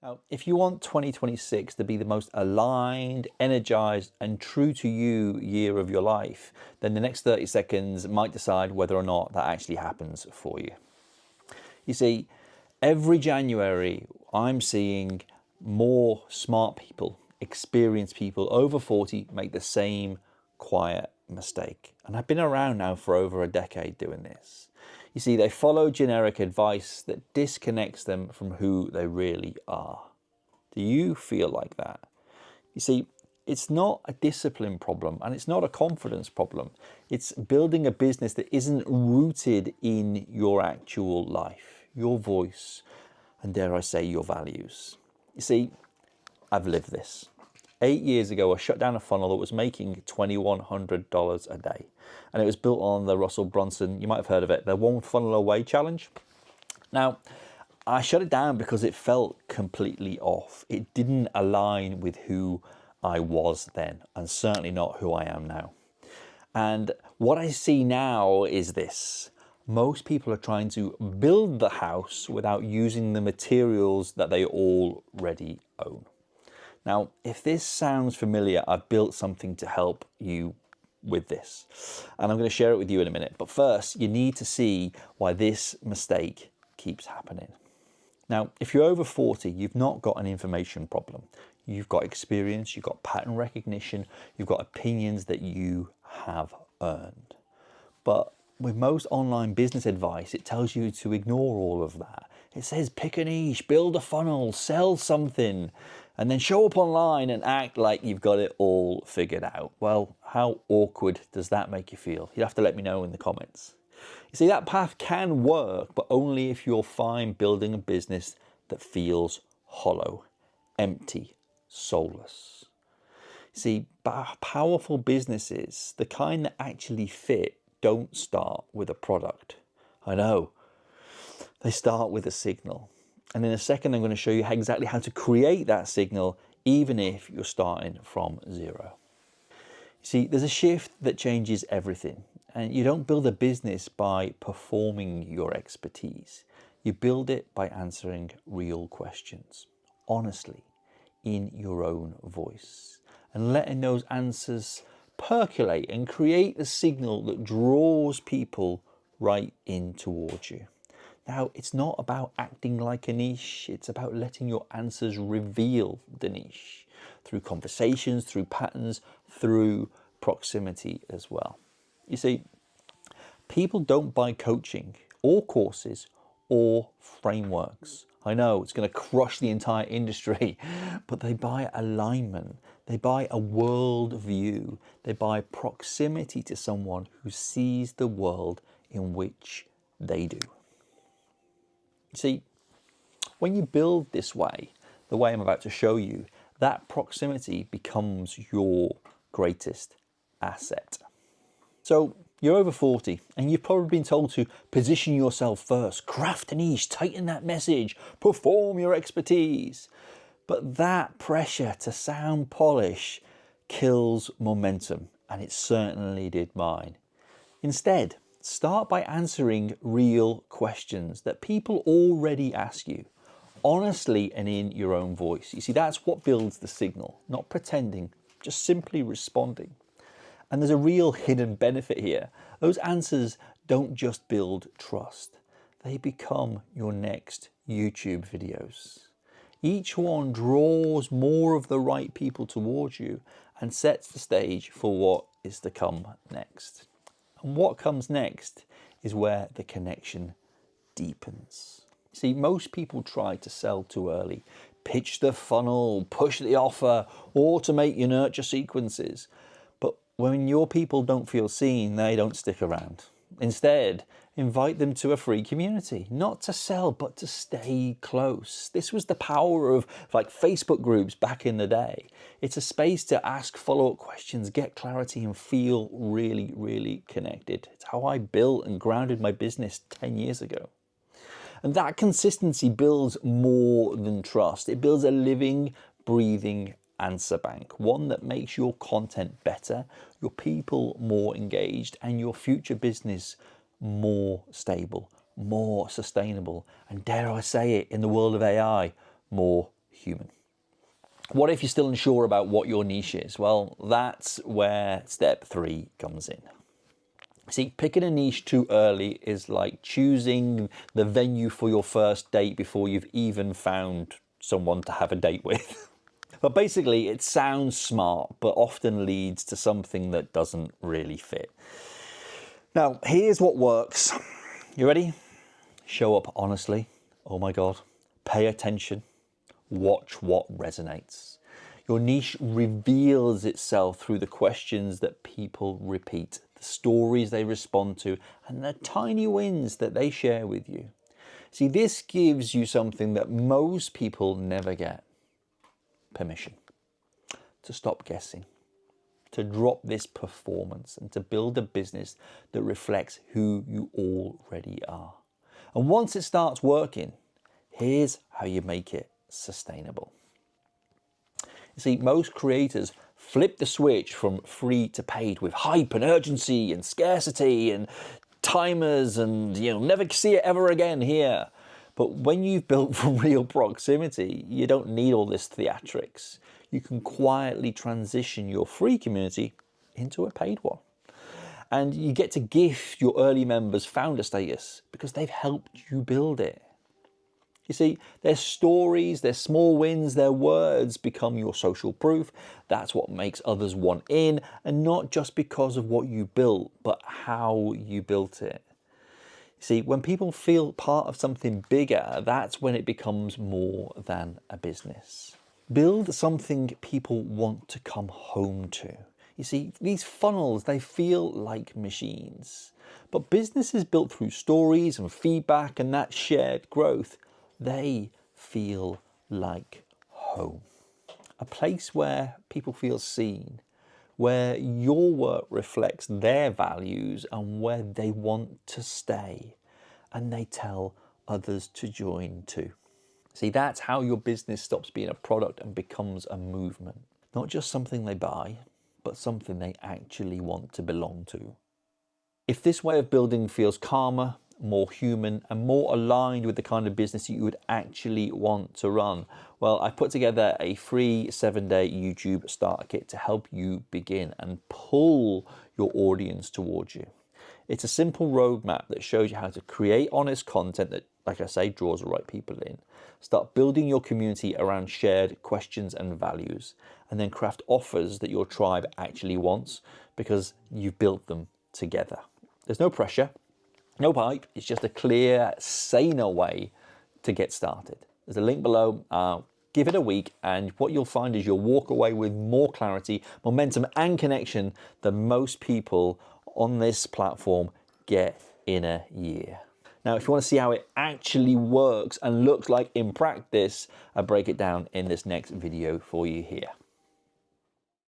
Now, if you want 2026 to be the most aligned, energized, and true to you year of your life, then the next 30 seconds might decide whether or not that actually happens for you. You see, every January, I'm seeing more smart people, experienced people over 40 make the same quiet mistake. And I've been around now for over a decade doing this. You see, they follow generic advice that disconnects them from who they really are. Do you feel like that? You see, it's not a discipline problem and it's not a confidence problem. It's building a business that isn't rooted in your actual life, your voice, and dare I say, your values. You see, I've lived this. 8 years ago, I shut down a funnel that was making $2,100 a day. And it was built on the Russell Brunson, you might have heard of it, the one funnel away challenge. Now, I shut it down because it felt completely off. It didn't align with who I was then, and certainly not who I am now. And what I see now is this. Most people are trying to build the house without using the materials that they already own. Now, if this sounds familiar, I've built something to help you with this. And I'm going to share it with you in a minute. But first, you need to see why this mistake keeps happening. Now, if you're over 40, you've not got an information problem. You've got experience, you've got pattern recognition, you've got opinions that you have earned. But with most online business advice, it tells you to ignore all of that. It says pick a niche, build a funnel, sell something, and then show up online and act like you've got it all figured out. Well, how awkward does that make you feel? You'd have to let me know in the comments. You see, that path can work, but only if you're fine building a business that feels hollow, empty, soulless. See, powerful businesses, the kind that actually fit, don't start with a product. I know. They start with a signal. And in a second, I'm going to show you exactly how to create that signal, even if you're starting from zero. You see, there's a shift that changes everything. And you don't build a business by performing your expertise. You build it by answering real questions, honestly, in your own voice, and letting those answers percolate and create the signal that draws people right in towards you. Now, it's not about acting like a niche. It's about letting your answers reveal the niche through conversations, through patterns, through proximity as well. You see, people don't buy coaching or courses or frameworks. I know it's going to crush the entire industry, but they buy alignment. They buy a world view. They buy proximity to someone who sees the world in which they do. See, when you build this way, the way I'm about to show you, that proximity becomes your greatest asset. So you're over 40 and you've probably been told to position yourself first, craft a niche, tighten that message, perform your expertise. But that pressure to sound polish kills momentum, and it certainly did mine. Instead, start by answering real questions that people already ask you, honestly and in your own voice. You see, that's what builds the signal, not pretending, just simply responding. And there's a real hidden benefit here. Those answers don't just build trust, they become your next YouTube videos. Each one draws more of the right people towards you and sets the stage for what is to come next. And what comes next is where the connection deepens. See, most people try to sell too early, pitch the funnel, push the offer, automate your nurture sequences. But when your people don't feel seen, they don't stick around. Instead, invite them to a free community, not to sell, but to stay close. This was the power of like Facebook groups back in the day. It's a space to ask follow-up questions, get clarity, and feel really, really connected. It's how I built and grounded my business 10 years ago. And that consistency builds more than trust. It builds a living, breathing answer bank, one that makes your content better, your people more engaged, and your future business more stable, more sustainable, and dare I say it, in the world of AI, more human. What if you're still unsure about what your niche is? Well, that's where step 3 comes in. See, picking a niche too early is like choosing the venue for your first date before you've even found someone to have a date with. But basically, it sounds smart, but often leads to something that doesn't really fit. Now, here's what works. You ready? Show up honestly. Oh my God. Pay attention. Watch what resonates. Your niche reveals itself through the questions that people repeat, the stories they respond to, and the tiny wins that they share with you. See, this gives you something that most people never get. Permission to stop guessing, to drop this performance, and to build a business that reflects who you already are. And once it starts working, here's how you make it sustainable. You see, most creators flip the switch from free to paid with hype and urgency and scarcity and timers and you'll never see it ever again here. But when you've built from real proximity, you don't need all this theatrics. You can quietly transition your free community into a paid one. And you get to gift your early members founder status because they've helped you build it. You see, their stories, their small wins, their words become your social proof. That's what makes others want in, and not just because of what you built, but how you built it. See, when people feel part of something bigger, that's when it becomes more than a business. Build something people want to come home to. You see, these funnels, they feel like machines. But businesses built through stories and feedback and that shared growth, they feel like home. A place where people feel seen, where your work reflects their values and where they want to stay, and they tell others to join too. See, that's how your business stops being a product and becomes a movement. Not just something they buy, but something they actually want to belong to. If this way of building feels calmer, more human, and more aligned with the kind of business you would actually want to run, well, I put together a free 7-day YouTube starter kit to help you begin and pull your audience towards you. It's a simple roadmap that shows you how to create honest content that, like I say, draws the right people in. Start building your community around shared questions and values, and then craft offers that your tribe actually wants because you've built them together. There's no pressure. No hype, it's just a clear, saner way to get started. There's a link below. Give it a week, and what you'll find is you'll walk away with more clarity, momentum, and connection than most people on this platform get in a year. Now, if you want to see how it actually works and looks like in practice, I break it down in this next video for you here.